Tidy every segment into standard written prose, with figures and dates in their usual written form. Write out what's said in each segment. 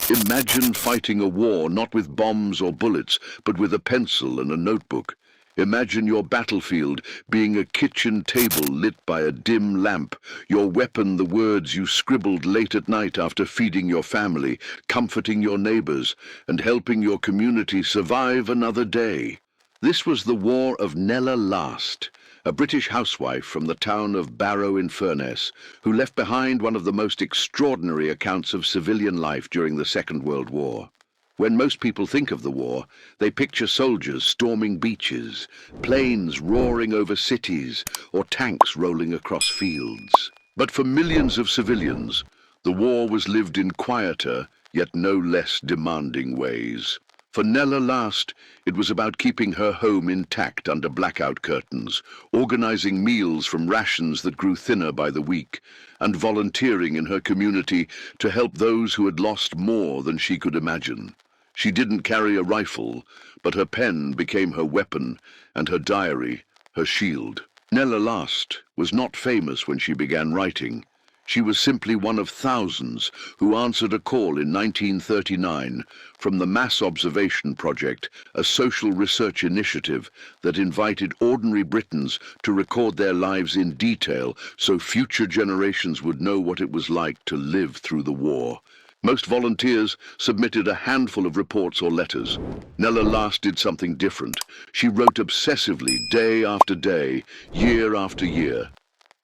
Imagine fighting a war not with bombs or bullets, but with a pencil and a notebook. Imagine your battlefield being a kitchen table lit by a dim lamp, your weapon the words you scribbled late at night after feeding your family, comforting your neighbors, and helping your community survive another day. This was the War of Nella Last, a British housewife from the town of Barrow-in-Furness, who left behind one of the most extraordinary accounts of civilian life during the Second World War. When most people think of the war, they picture soldiers storming beaches, planes roaring over cities, or tanks rolling across fields. But for millions of civilians, the war was lived in quieter, yet no less demanding ways. For Nella Last, it was about keeping her home intact under blackout curtains, organizing meals from rations that grew thinner by the week, and volunteering in her community to help those who had lost more than she could imagine. She didn't carry a rifle, but her pen became her weapon, and her diary her shield. Nella Last was not famous when she began writing. She was simply one of thousands who answered a call in 1939 from the Mass Observation Project, a social research initiative that invited ordinary Britons to record their lives in detail so future generations would know what it was like to live through the war. Most volunteers submitted a handful of reports or letters. Nella Last did something different. She wrote obsessively, day after day, year after year.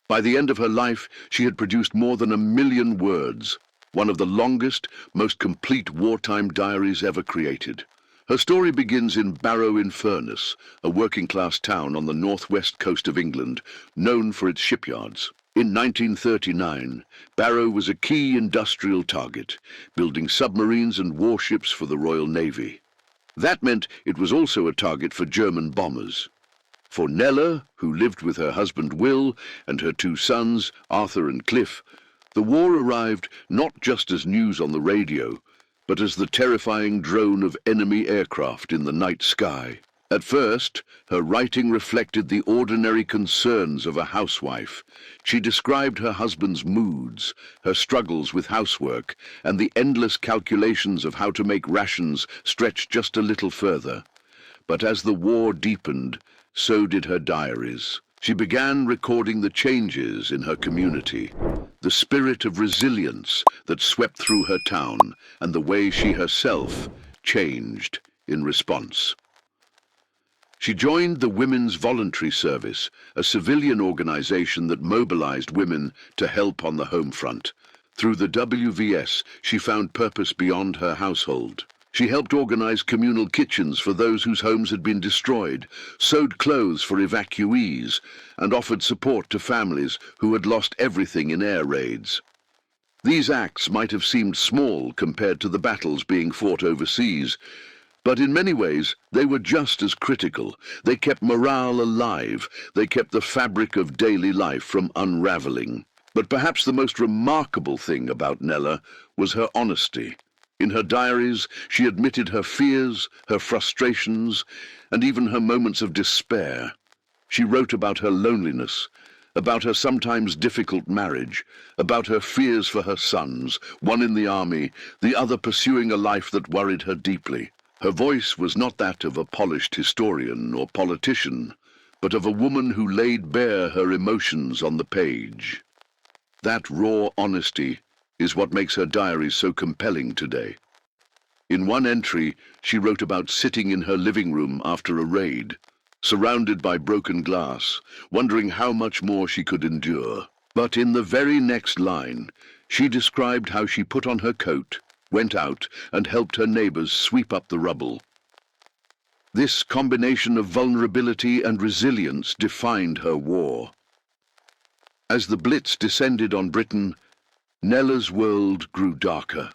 By the end of her life, she had produced more than 1 million words, one of the longest, most complete wartime diaries ever created. Her story begins in Barrow-in-Furness, a working-class town on the northwest coast of England, known for its shipyards. In 1939, Barrow was a key industrial target, building submarines and warships for the Royal Navy. That meant it was also a target for German bombers. For Nella, who lived with her husband Will and her 2 sons, Arthur and Cliff, the war arrived not just as news on the radio, but as the terrifying drone of enemy aircraft in the night sky. At first, her writing reflected the ordinary concerns of a housewife. She described her husband's moods, her struggles with housework, and the endless calculations of how to make rations stretch just a little further. But as the war deepened, so did her diaries. She began recording the changes in her community, the spirit of resilience that swept through her town, and the way she herself changed in response. She joined the Women's Voluntary Service, a civilian organization that mobilized women to help on the home front. Through the WWII, she found purpose beyond her household. She helped organize communal kitchens for those whose homes had been destroyed, sewed clothes for evacuees, and offered support to families who had lost everything in air raids. These acts might have seemed small compared to the battles being fought overseas, but in many ways they were just as critical. They kept morale alive. They kept the fabric of daily life from unraveling. But perhaps the most remarkable thing about Nella was her honesty. In her diaries, she admitted her fears, her frustrations, and even her moments of despair. She wrote about her loneliness, about her sometimes difficult marriage, about her fears for her sons, one in the army, the other pursuing a life that worried her deeply. Her voice was not that of a polished historian or politician, but of a woman who laid bare her emotions on the page. That raw honesty is what makes her diaries so compelling today. In one entry, she wrote about sitting in her living room after a raid, surrounded by broken glass, wondering how much more she could endure. But in the very next line, she described how she put on her coat, went out, and helped her neighbors sweep up the rubble. This combination of vulnerability and resilience defined her war. As the Blitz descended on Britain, Nella's world grew darker.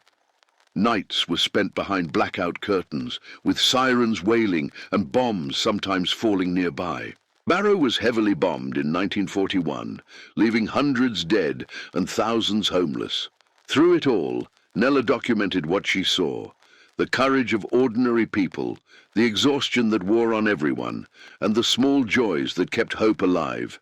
Nights were spent behind blackout curtains, with sirens wailing and bombs sometimes falling nearby. Barrow was heavily bombed in 1941, leaving hundreds dead and thousands homeless. Through it all, Nella documented what she saw: the courage of ordinary people, the exhaustion that wore on everyone, and the small joys that kept hope alive.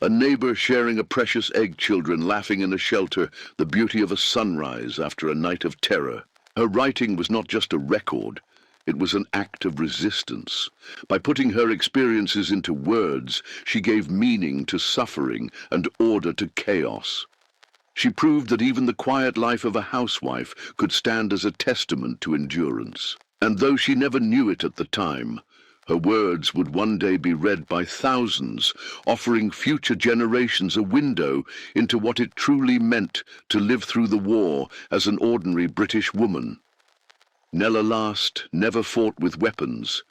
A neighbor sharing a precious egg, children laughing in a shelter, the beauty of a sunrise after a night of terror. Her writing was not just a record, it was an act of resistance. By putting her experiences into words, she gave meaning to suffering and order to chaos. She proved that even the quiet life of a housewife could stand as a testament to endurance. And though she never knew it at the time, her words would one day be read by thousands, offering future generations a window into what it truly meant to live through the war as an ordinary British woman. Nella Last never fought with weapons,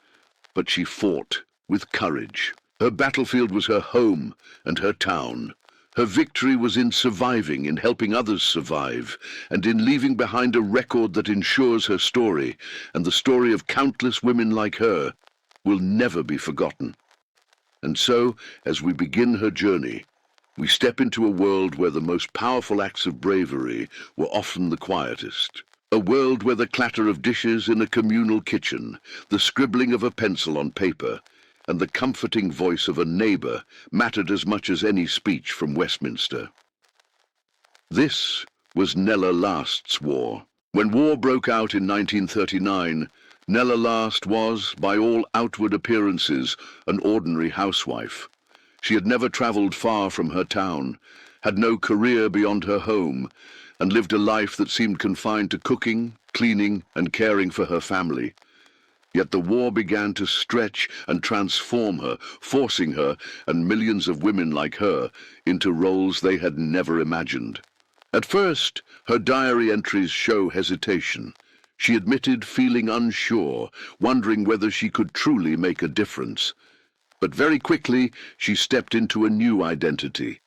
but she fought with courage. Her battlefield was her home and her town. Her victory was in surviving, in helping others survive, and in leaving behind a record that ensures her story, and the story of countless women like her, will never be forgotten. And so, as we begin her journey, we step into a world where the most powerful acts of bravery were often the quietest. A world where the clatter of dishes in a communal kitchen, the scribbling of a pencil on paper, and the comforting voice of a neighbour mattered as much as any speech from Westminster. This was Nella Last's war. When war broke out in 1939, Nella Last was, by all outward appearances, an ordinary housewife. She had never travelled far from her town, had no career beyond her home, and lived a life that seemed confined to cooking, cleaning, and caring for her family. Yet the war began to stretch and transform her, forcing her, and millions of women like her, into roles they had never imagined. At first, her diary entries show hesitation. She admitted feeling unsure, wondering whether she could truly make a difference. But very quickly, she stepped into a new identity.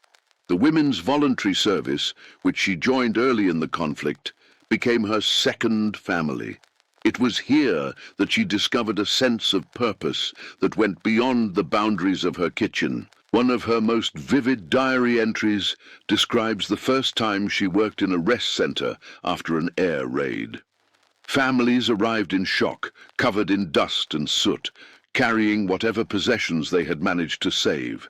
The Women's Voluntary Service, which she joined early in the conflict, became her second family. It was here that she discovered a sense of purpose that went beyond the boundaries of her kitchen. One of her most vivid diary entries describes the first time she worked in a rest center after an air raid. Families arrived in shock, covered in dust and soot, carrying whatever possessions they had managed to save.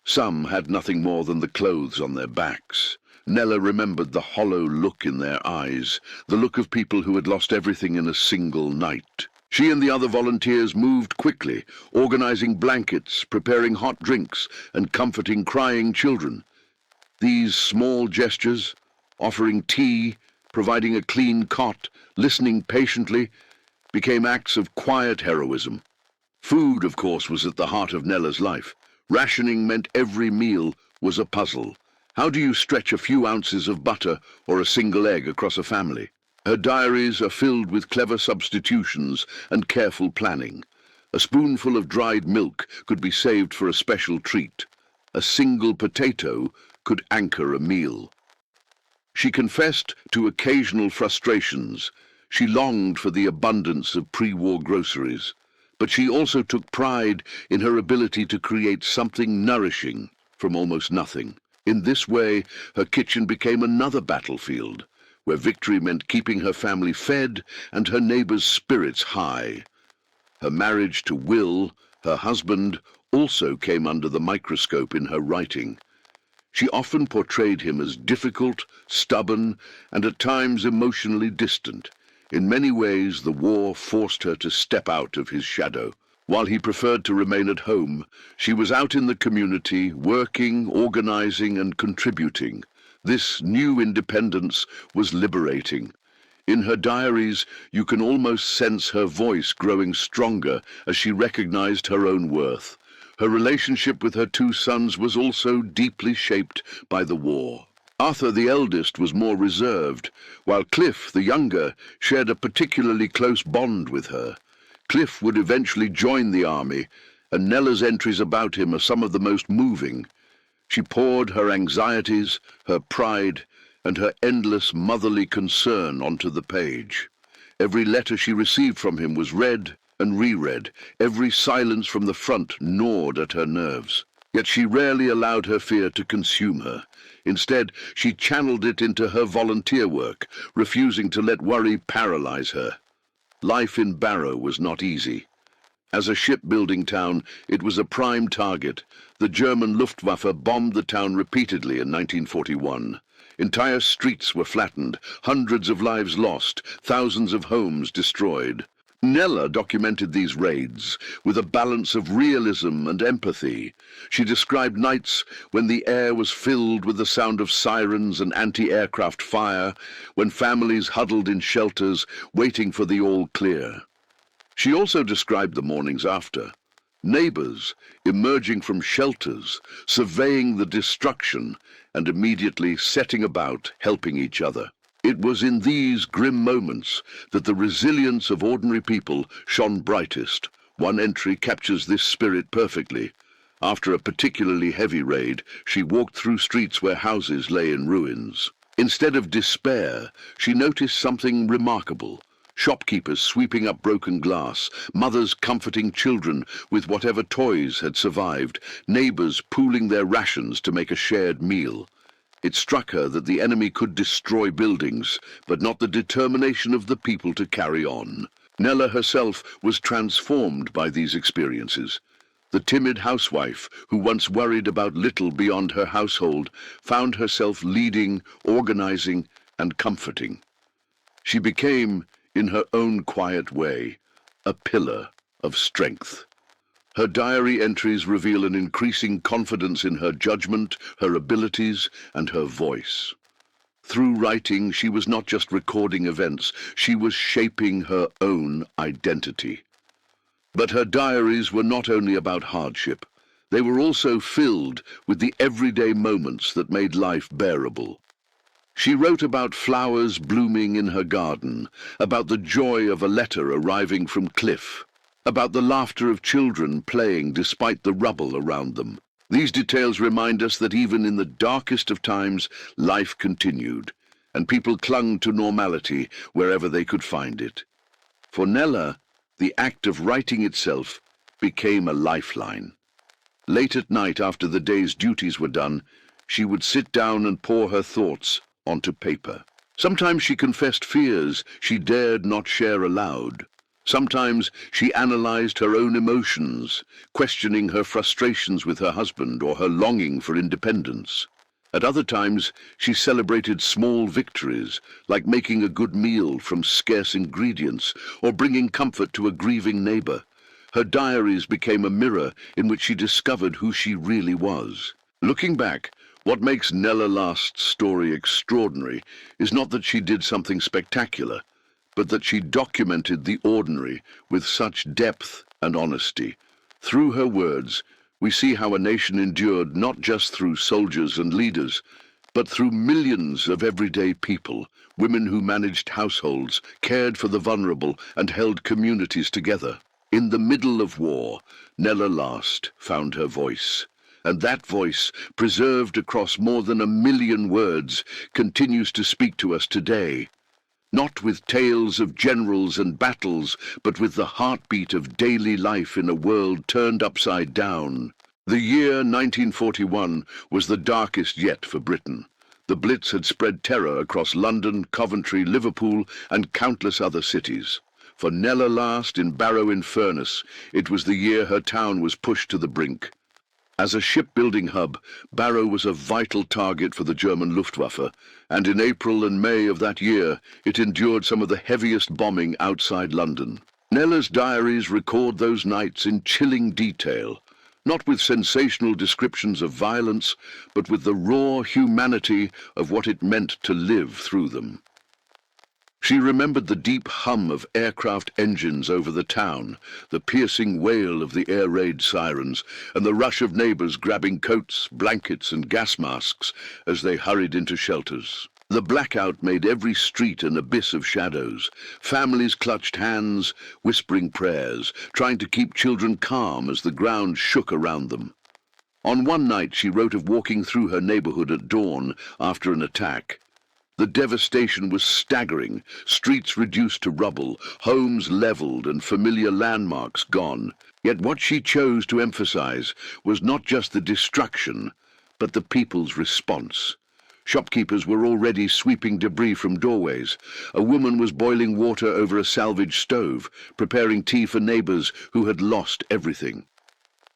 Some had nothing more than the clothes on their backs. Nella remembered the hollow look in their eyes, the look of people who had lost everything in a single night. She and the other volunteers moved quickly, organizing blankets, preparing hot drinks, and comforting crying children. These small gestures, offering tea, providing a clean cot, listening patiently, became acts of quiet heroism. Food, of course, was at the heart of Nella's life. Rationing meant every meal was a puzzle. How do you stretch a few ounces of butter or a single egg across a family? Her diaries are filled with clever substitutions and careful planning. A spoonful of dried milk could be saved for a special treat. A single potato could anchor a meal. She confessed to occasional frustrations. She longed for the abundance of pre-war groceries. But she also took pride in her ability to create something nourishing from almost nothing. In this way, her kitchen became another battlefield, where victory meant keeping her family fed and her neighbors' spirits high. Her marriage to Will, her husband, also came under the microscope in her writing. She often portrayed him as difficult, stubborn, and at times emotionally distant. In many ways, the war forced her to step out of his shadow. While he preferred to remain at home, she was out in the community, working, organizing, and contributing. This new independence was liberating. In her diaries, you can almost sense her voice growing stronger as she recognized her own worth. Her relationship with her two sons was also deeply shaped by the war. Arthur, the eldest, was more reserved, while Cliff, the younger, shared a particularly close bond with her. Cliff would eventually join the army, and Nella's entries about him are some of the most moving. She poured her anxieties, her pride, and her endless motherly concern onto the page. Every letter she received from him was read and reread. Every silence from the front gnawed at her nerves. Yet she rarely allowed her fear to consume her. Instead, she channeled it into her volunteer work, refusing to let worry paralyze her. Life in Barrow was not easy. As a shipbuilding town, it was a prime target. The German Luftwaffe bombed the town repeatedly in 1941. Entire streets were flattened, hundreds of lives lost, thousands of homes destroyed. Nella documented these raids with a balance of realism and empathy. She described nights when the air was filled with the sound of sirens and anti-aircraft fire, when families huddled in shelters, waiting for the all-clear. She also described the mornings after. Neighbors emerging from shelters, surveying the destruction, and immediately setting about helping each other. It was in these grim moments that the resilience of ordinary people shone brightest. One entry captures this spirit perfectly. After a particularly heavy raid, she walked through streets where houses lay in ruins. Instead of despair, she noticed something remarkable. Shopkeepers sweeping up broken glass, mothers comforting children with whatever toys had survived, neighbors pooling their rations to make a shared meal. It struck her that the enemy could destroy buildings, but not the determination of the people to carry on. Nella herself was transformed by these experiences. The timid housewife, who once worried about little beyond her household, found herself leading, organizing, and comforting. She became, in her own quiet way, a pillar of strength. Her diary entries reveal an increasing confidence in her judgment, her abilities, and her voice. Through writing, she was not just recording events, she was shaping her own identity. But her diaries were not only about hardship. They were also filled with the everyday moments that made life bearable. She wrote about flowers blooming in her garden, about the joy of a letter arriving from Cliff, about the laughter of children playing despite the rubble around them. These details remind us that even in the darkest of times, life continued, and people clung to normality wherever they could find it. For Nella, the act of writing itself became a lifeline. Late at night, after the day's duties were done, she would sit down and pour her thoughts onto paper. Sometimes she confessed fears she dared not share aloud. Sometimes she analyzed her own emotions, questioning her frustrations with her husband or her longing for independence. At other times, she celebrated small victories, like making a good meal from scarce ingredients or bringing comfort to a grieving neighbor. Her diaries became a mirror in which she discovered who she really was. Looking back, what makes Nella Last's story extraordinary is not that she did something spectacular, but that she documented the ordinary with such depth and honesty. Through her words, we see how a nation endured not just through soldiers and leaders, but through millions of everyday people, women who managed households, cared for the vulnerable, and held communities together. In the middle of war, Nella Last found her voice. And that voice, preserved across more than 1 million words, continues to speak to us today. Not with tales of generals and battles, but with the heartbeat of daily life in a world turned upside down. The year 1941 was the darkest yet for Britain. The Blitz had spread terror across London, Coventry, Liverpool, and countless other cities. For Nella Last in Barrow-in-Furness, it was the year her town was pushed to the brink. As a shipbuilding hub, Barrow was a vital target for the German Luftwaffe, and in April and May of that year, it endured some of the heaviest bombing outside London. Nella's diaries record those nights in chilling detail, not with sensational descriptions of violence, but with the raw humanity of what it meant to live through them. She remembered the deep hum of aircraft engines over the town, the piercing wail of the air raid sirens, and the rush of neighbors grabbing coats, blankets, and gas masks as they hurried into shelters. The blackout made every street an abyss of shadows. Families clutched hands, whispering prayers, trying to keep children calm as the ground shook around them. On one night, she wrote of walking through her neighborhood at dawn after an attack. The devastation was staggering, streets reduced to rubble, homes leveled, and familiar landmarks gone. Yet what she chose to emphasize was not just the destruction, but the people's response. Shopkeepers were already sweeping debris from doorways. A woman was boiling water over a salvage stove, preparing tea for neighbors who had lost everything.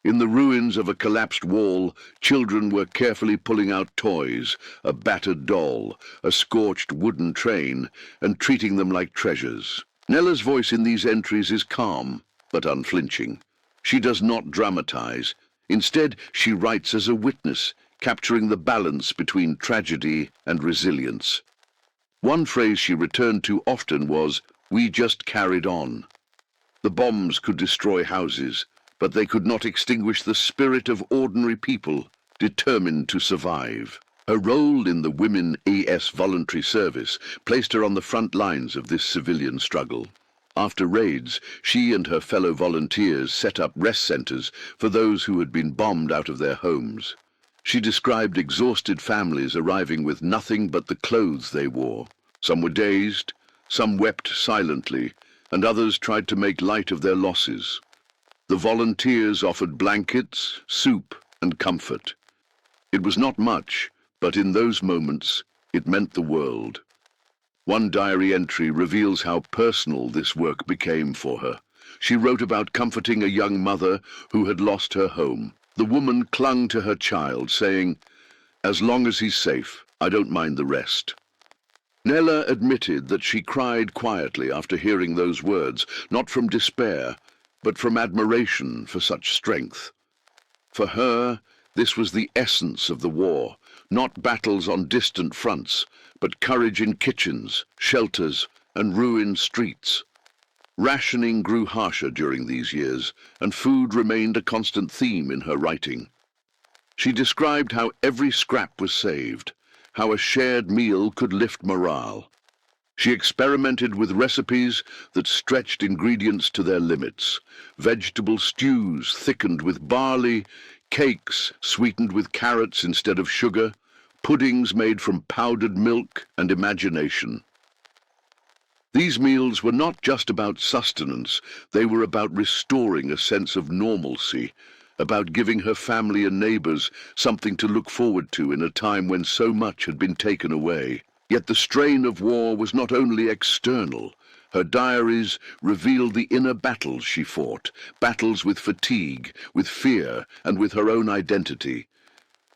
In the ruins of a collapsed wall, children were carefully pulling out toys, a battered doll, a scorched wooden train, and treating them like treasures. Nella's voice in these entries is calm, but unflinching. She does not dramatize. Instead, she writes as a witness, capturing the balance between tragedy and resilience. One phrase she returned to often was, "We just carried on." The bombs could destroy houses, but they could not extinguish the spirit of ordinary people determined to survive. Her role in the Women AS voluntary service placed her on the front lines of this civilian struggle. After raids, she and her fellow volunteers set up rest centers for those who had been bombed out of their homes. She described exhausted families arriving with nothing but the clothes they wore. Some were dazed, some wept silently, and others tried to make light of their losses. The volunteers offered blankets, soup, and comfort. It was not much, but in those moments, it meant the world. One diary entry reveals how personal this work became for her. She wrote about comforting a young mother who had lost her home. The woman clung to her child, saying, "As long as he's safe, I don't mind the rest." Nella admitted that she cried quietly after hearing those words, not from despair, but from admiration for such strength. For her, this was the essence of the war, not battles on distant fronts, but courage in kitchens, shelters, and ruined streets. Rationing grew harsher during these years, and food remained a constant theme in her writing. She described how every scrap was saved, how a shared meal could lift morale. She experimented with recipes that stretched ingredients to their limits. Vegetable stews thickened with barley, cakes sweetened with carrots instead of sugar, puddings made from powdered milk and imagination. These meals were not just about sustenance, they were about restoring a sense of normalcy, about giving her family and neighbors something to look forward to in a time when so much had been taken away. Yet the strain of war was not only external. Her diaries revealed the inner battles she fought, battles with fatigue, with fear, and with her own identity.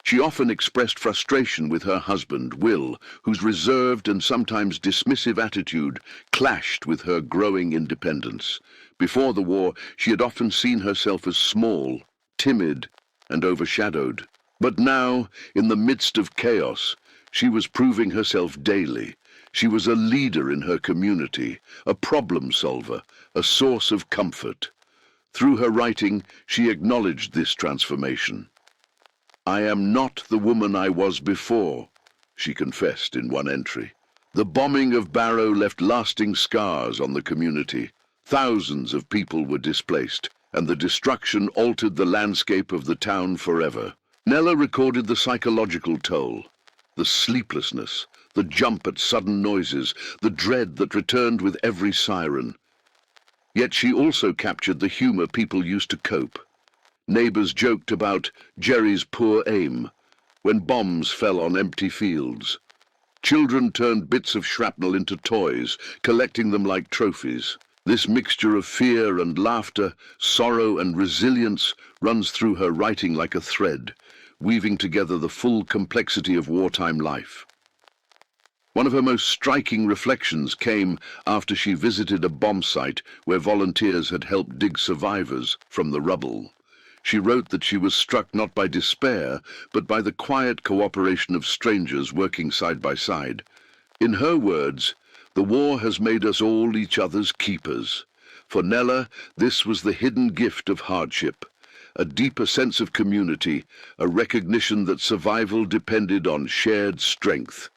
She often expressed frustration with her husband, Will, whose reserved and sometimes dismissive attitude clashed with her growing independence. Before the war, she had often seen herself as small, timid, and overshadowed. But now, in the midst of chaos, she was proving herself daily. She was a leader in her community, a problem solver, a source of comfort. Through her writing, she acknowledged this transformation. "I am not the woman I was before," she confessed in one entry. The bombing of Barrow left lasting scars on the community. Thousands of people were displaced, and the destruction altered the landscape of the town forever. Nella recorded the psychological toll, the sleeplessness, the jump at sudden noises, the dread that returned with every siren. Yet she also captured the humor people used to cope. Neighbors joked about Jerry's poor aim when bombs fell on empty fields. Children turned bits of shrapnel into toys, collecting them like trophies. This mixture of fear and laughter, sorrow and resilience runs through her writing like a thread, weaving together the full complexity of wartime life. One of her most striking reflections came after she visited a bomb site where volunteers had helped dig survivors from the rubble. She wrote that she was struck not by despair, but by the quiet cooperation of strangers working side by side. In her words, "The war has made us all each other's keepers." For Nella, this was the hidden gift of hardship, a deeper sense of community, a recognition that survival depended on shared strength.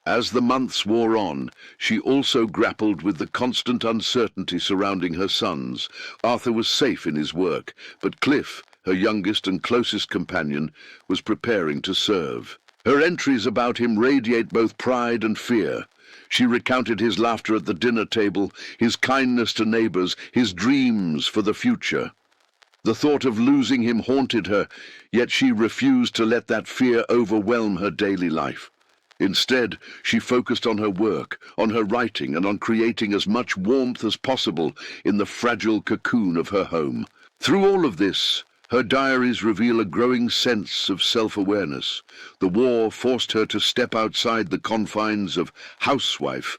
As the months wore on, she also grappled with the constant uncertainty surrounding her sons. Arthur was safe in his work, but Cliff, her youngest and closest companion, was preparing to serve. Her entries about him radiate both pride and fear. She recounted his laughter at the dinner table, his kindness to neighbors, his dreams for the future. The thought of losing him haunted her, yet she refused to let that fear overwhelm her daily life. Instead, she focused on her work, on her writing, and on creating as much warmth as possible in the fragile cocoon of her home. Through all of this, Her diaries reveal a growing sense of self-awareness. The war forced her to step outside the confines of Housewife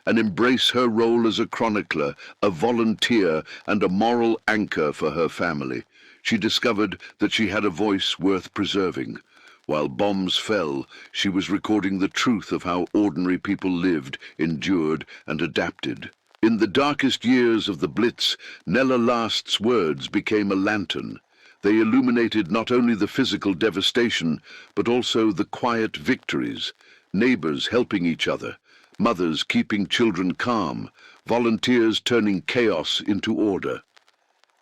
and embrace her role as a chronicler, a volunteer, and a moral anchor for her family. She discovered that she had a voice worth preserving. While bombs fell, she was recording the truth of how ordinary people lived, endured, and adapted. In the darkest years of the Blitz, Nella Last's words became a lantern. They illuminated not only the physical devastation, but also the quiet victories, neighbors helping each other, mothers keeping children calm, volunteers turning chaos into order.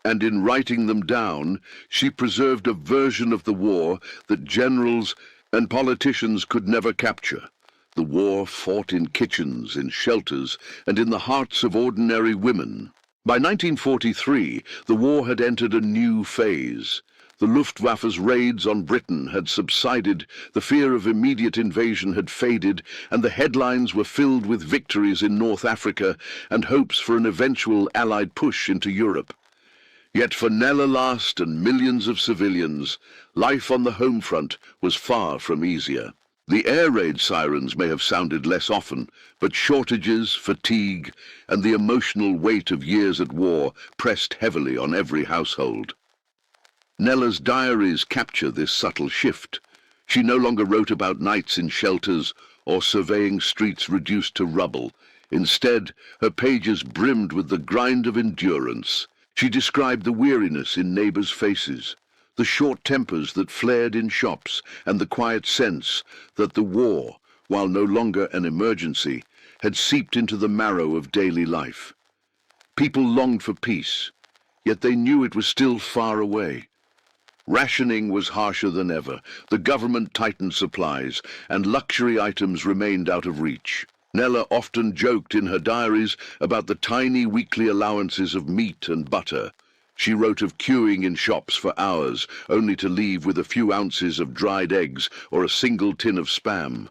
And in writing them down, she preserved a version of the war that generals and politicians could never capture. The war fought in kitchens, in shelters, and in the hearts of ordinary women. By 1943, the war had entered a new phase. The Luftwaffe's raids on Britain had subsided, the fear of immediate invasion had faded, and the headlines were filled with victories in North Africa and hopes for an eventual Allied push into Europe. Yet for Nella Last and millions of civilians, life on the home front was far from easier. The air raid sirens may have sounded less often, but shortages, fatigue, and the emotional weight of years at war pressed heavily on every household. Nella's diaries capture this subtle shift. She no longer wrote about nights in shelters or surveying streets reduced to rubble. Instead, her pages brimmed with the grind of endurance. She described the weariness in neighbors' faces, the short tempers that flared in shops, and the quiet sense that the war, while no longer an emergency, had seeped into the marrow of daily life. People longed for peace, yet they knew it was still far away. Rationing was harsher than ever, the government tightened supplies, and luxury items remained out of reach. Nella often joked in her diaries about the tiny weekly allowances of meat and butter. She wrote of queuing in shops for hours, only to leave with a few ounces of dried eggs or a single tin of Spam.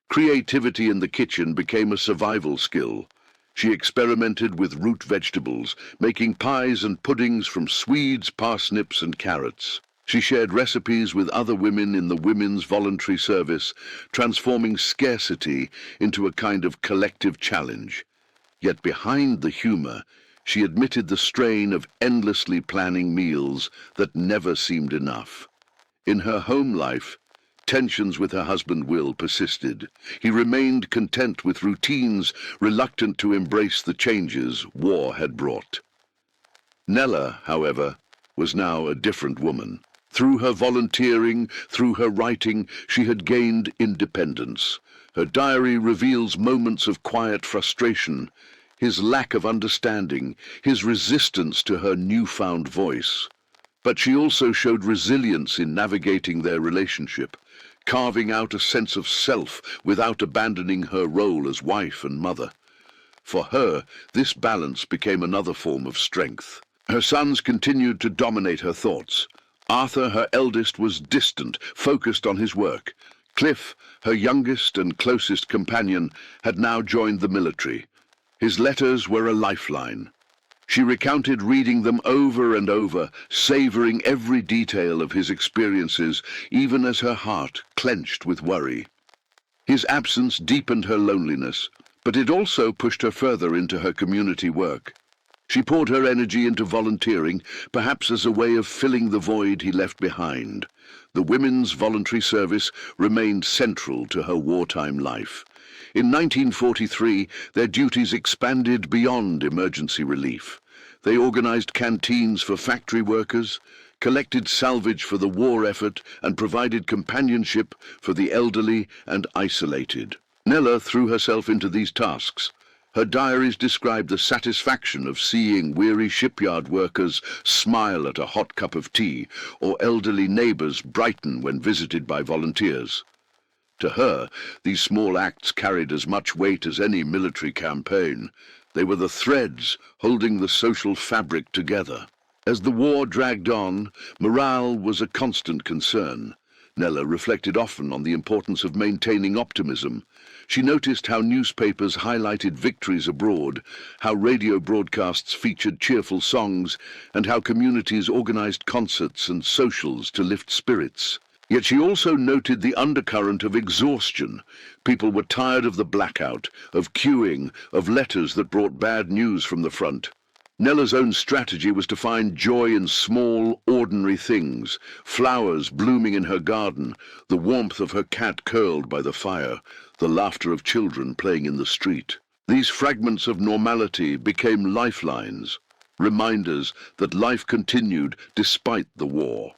Creativity in the kitchen became a survival skill. She experimented with root vegetables, making pies and puddings from swedes, parsnips, and carrots. She shared recipes with other women in the Women's Voluntary Service, transforming scarcity into a kind of collective challenge. Yet behind the humor, she admitted the strain of endlessly planning meals that never seemed enough. In her home life, tensions with her husband Will persisted. He remained content with routines, reluctant to embrace the changes war had brought. Nella, however, was now a different woman. Through her volunteering, through her writing, she had gained independence. Her diary reveals moments of quiet frustration, his lack of understanding, his resistance to her newfound voice. But she also showed resilience in navigating their relationship, carving out a sense of self without abandoning her role as wife and mother. For her, this balance became another form of strength. Her sons continued to dominate her thoughts. Arthur, her eldest, was distant, focused on his work. Cliff, her youngest and closest companion, had now joined the military. His letters were a lifeline. She recounted reading them over and over, savoring every detail of his experiences, even as her heart clenched with worry. His absence deepened her loneliness, but it also pushed her further into her community work. She poured her energy into volunteering, perhaps as a way of filling the void he left behind. The Women's Voluntary Service remained central to her wartime life. In 1943, their duties expanded beyond emergency relief. They organized canteens for factory workers, collected salvage for the war effort, and provided companionship for the elderly and isolated. Nella threw herself into these tasks. Her diaries describe the satisfaction of seeing weary shipyard workers smile at a hot cup of tea, or elderly neighbors brighten when visited by volunteers. To her, these small acts carried as much weight as any military campaign. They were the threads holding the social fabric together. As the war dragged on, morale was a constant concern. Nella reflected often on the importance of maintaining optimism. She noticed how newspapers highlighted victories abroad, how radio broadcasts featured cheerful songs, and how communities organized concerts and socials to lift spirits. Yet she also noted the undercurrent of exhaustion. People were tired of the blackout, of queuing, of letters that brought bad news from the front. Nella's own strategy was to find joy in small, ordinary things: flowers blooming in her garden, the warmth of her cat curled by the fire, the laughter of children playing in the street. These fragments of normality became lifelines, reminders that life continued despite the war.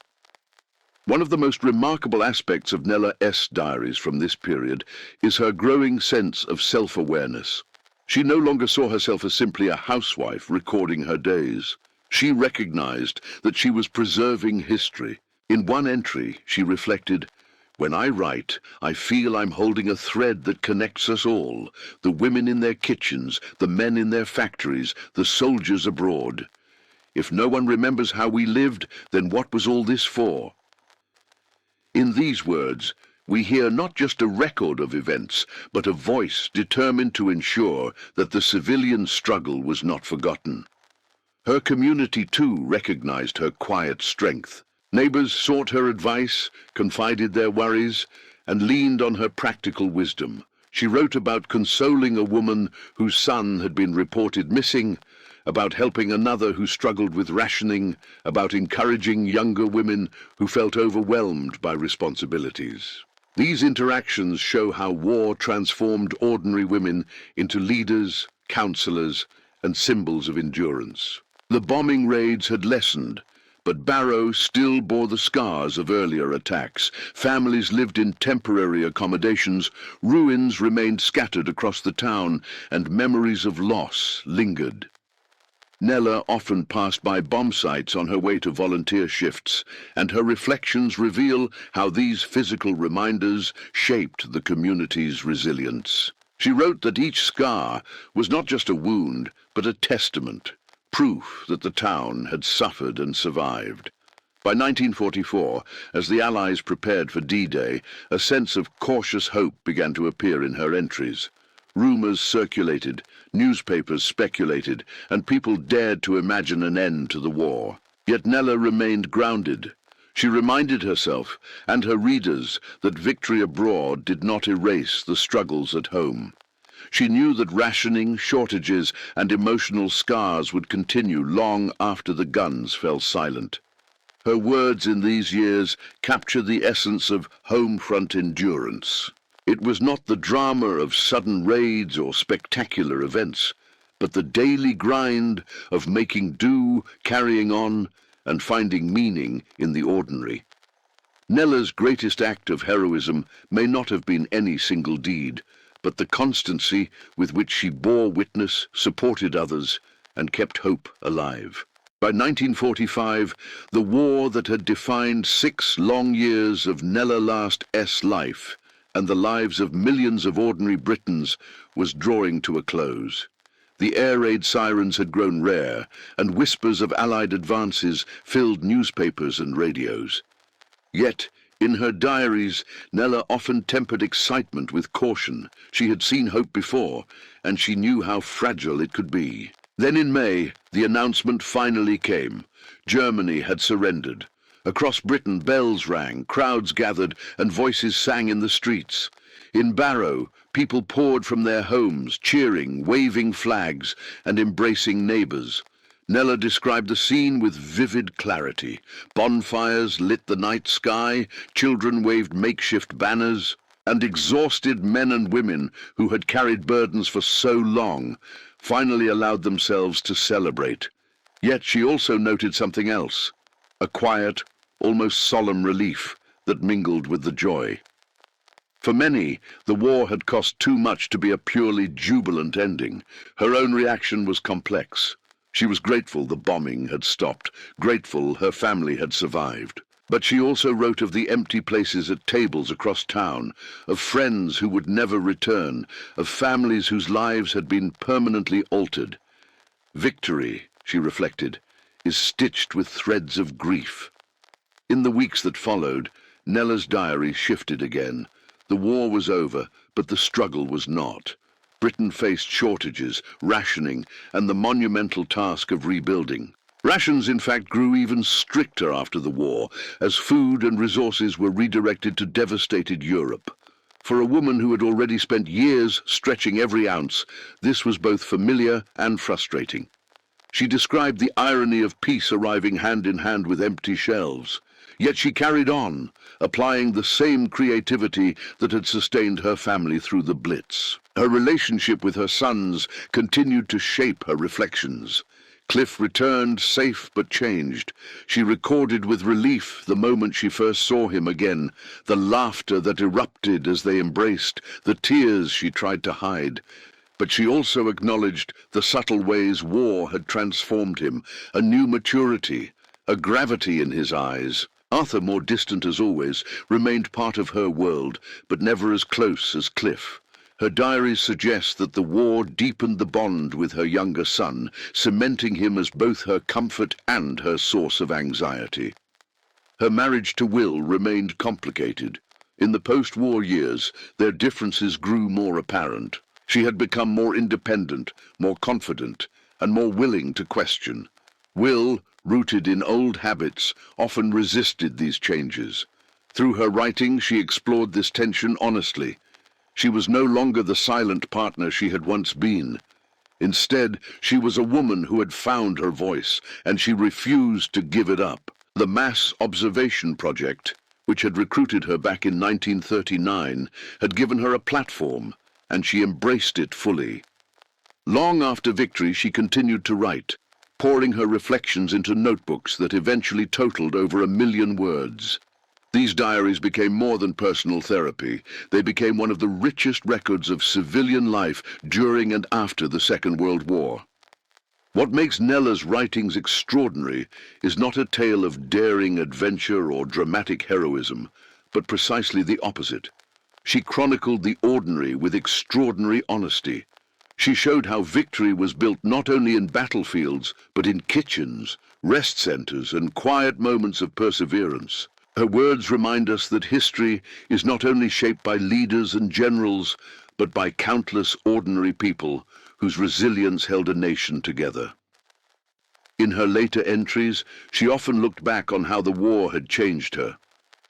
One of the most remarkable aspects of Nella's diaries from this period is her growing sense of self-awareness. She no longer saw herself as simply a housewife recording her days. She recognized that she was preserving history. In one entry, she reflected, "When I write, I feel I'm holding a thread that connects us all, the women in their kitchens, the men in their factories, the soldiers abroad. If no one remembers how we lived, then what was all this for?" In these words, we hear not just a record of events, but a voice determined to ensure that the civilian struggle was not forgotten. Her community, too, recognized her quiet strength. Neighbors sought her advice, confided their worries, and leaned on her practical wisdom. She wrote about consoling a woman whose son had been reported missing, about helping another who struggled with rationing, about encouraging younger women who felt overwhelmed by responsibilities. These interactions show how war transformed ordinary women into leaders, counselors, and symbols of endurance. The bombing raids had lessened, but Barrow still bore the scars of earlier attacks. Families lived in temporary accommodations, ruins remained scattered across the town, and memories of loss lingered. Nella often passed by bomb sites on her way to volunteer shifts, and her reflections reveal how these physical reminders shaped the community's resilience. She wrote that each scar was not just a wound, but a testament, proof that the town had suffered and survived. By 1944, as the Allies prepared for D-Day, a sense of cautious hope began to appear in her entries. Rumors circulated, newspapers speculated, and people dared to imagine an end to the war. Yet Nella remained grounded. She reminded herself and her readers that victory abroad did not erase the struggles at home. She knew that rationing, shortages, and emotional scars would continue long after the guns fell silent. Her words in these years capture the essence of home front endurance. It was not the drama of sudden raids or spectacular events, but the daily grind of making do, carrying on, and finding meaning in the ordinary. Nella's greatest act of heroism may not have been any single deed, but the constancy with which she bore witness, supported others, and kept hope alive. By 1945, the war that had defined 6 long years of Nella Last's life and the lives of millions of ordinary Britons was drawing to a close. The air raid sirens had grown rare, and whispers of Allied advances filled newspapers and radios. Yet, in her diaries, Nella often tempered excitement with caution. She had seen hope before, and she knew how fragile it could be. Then in May, the announcement finally came. Germany had surrendered. Across Britain, bells rang, crowds gathered, and voices sang in the streets. In Barrow, people poured from their homes, cheering, waving flags, and embracing neighbors. Nella described the scene with vivid clarity. Bonfires lit the night sky, children waved makeshift banners, and exhausted men and women who had carried burdens for so long finally allowed themselves to celebrate. Yet she also noted something else, a quiet, almost solemn relief that mingled with the joy. For many, the war had cost too much to be a purely jubilant ending. Her own reaction was complex. She was grateful the bombing had stopped, grateful her family had survived. But she also wrote of the empty places at tables across town, of friends who would never return, of families whose lives had been permanently altered. Victory, she reflected, is stitched with threads of grief. In the weeks that followed, Nella's diary shifted again. The war was over, but the struggle was not. Britain faced shortages, rationing, and the monumental task of rebuilding. Rations, in fact, grew even stricter after the war, as food and resources were redirected to devastated Europe. For a woman who had already spent years stretching every ounce, this was both familiar and frustrating. She described the irony of peace arriving hand in hand with empty shelves. Yet she carried on, applying the same creativity that had sustained her family through the Blitz. Her relationship with her sons continued to shape her reflections. Cliff returned safe but changed. She recorded with relief the moment she first saw him again, the laughter that erupted as they embraced, the tears she tried to hide. But she also acknowledged the subtle ways war had transformed him, a new maturity, a gravity in his eyes. Arthur, more distant as always, remained part of her world, but never as close as Cliff. Her diaries suggest that the war deepened the bond with her younger son, cementing him as both her comfort and her source of anxiety. Her marriage to Will remained complicated. In the post-war years, their differences grew more apparent. She had become more independent, more confident, and more willing to question. Will, rooted in old habits, often resisted these changes. Through her writing, she explored this tension honestly. She was no longer the silent partner she had once been. Instead, she was a woman who had found her voice, and she refused to give it up. The Mass Observation Project, which had recruited her back in 1939, had given her a platform, and she embraced it fully. Long after victory, she continued to write, pouring her reflections into notebooks that eventually totaled over 1 million words. These diaries became more than personal therapy. They became one of the richest records of civilian life during and after the Second World War. What makes Nella's writings extraordinary is not a tale of daring adventure or dramatic heroism, but precisely the opposite. She chronicled the ordinary with extraordinary honesty. She showed how victory was built not only in battlefields, but in kitchens, rest centers, and quiet moments of perseverance. Her words remind us that history is not only shaped by leaders and generals, but by countless ordinary people whose resilience held a nation together. In her later entries, she often looked back on how the war had changed her.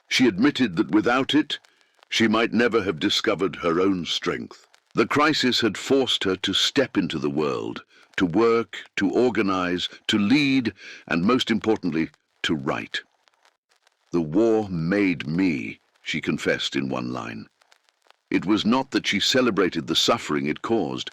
She admitted that without it, she might never have discovered her own strength. The crisis had forced her to step into the world, to work, to organize, to lead, and most importantly, to write. "The war made me," she confessed in one line. It was not that she celebrated the suffering it caused,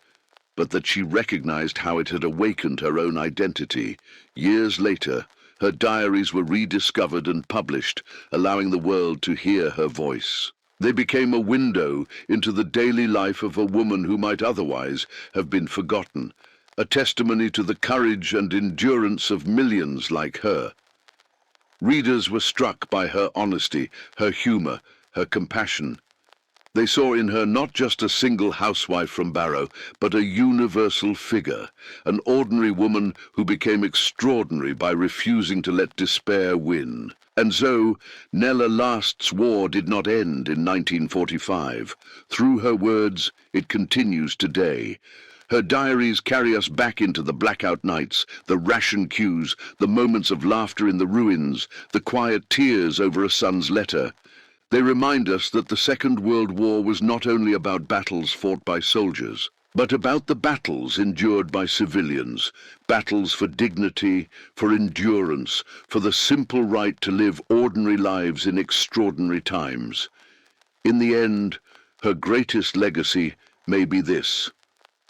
but that she recognized how it had awakened her own identity. Years later, her diaries were rediscovered and published, allowing the world to hear her voice. They became a window into the daily life of a woman who might otherwise have been forgotten, a testimony to the courage and endurance of millions like her. Readers were struck by her honesty, her humor, her compassion. They saw in her not just a single housewife from Barrow, but a universal figure, an ordinary woman who became extraordinary by refusing to let despair win. And so, Nella Last's war did not end in 1945. Through her words, it continues today. Her diaries carry us back into the blackout nights, the ration queues, the moments of laughter in the ruins, the quiet tears over a son's letter. They remind us that the Second World War was not only about battles fought by soldiers, but about the battles endured by civilians, battles for dignity, for endurance, for the simple right to live ordinary lives in extraordinary times. In the end, her greatest legacy may be this: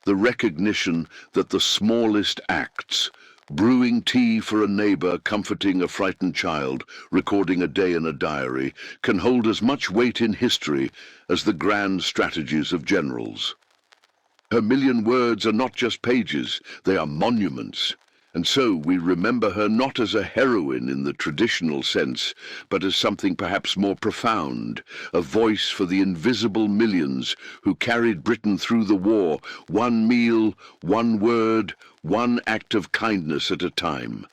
the recognition that the smallest acts, brewing tea for a neighbor, comforting a frightened child, recording a day in a diary, can hold as much weight in history as the grand strategies of generals. Her 1,000,000 words are not just pages, they are monuments. And so we remember her not as a heroine in the traditional sense, but as something perhaps more profound, a voice for the invisible millions who carried Britain through the war, one meal, one word, one act of kindness at a time.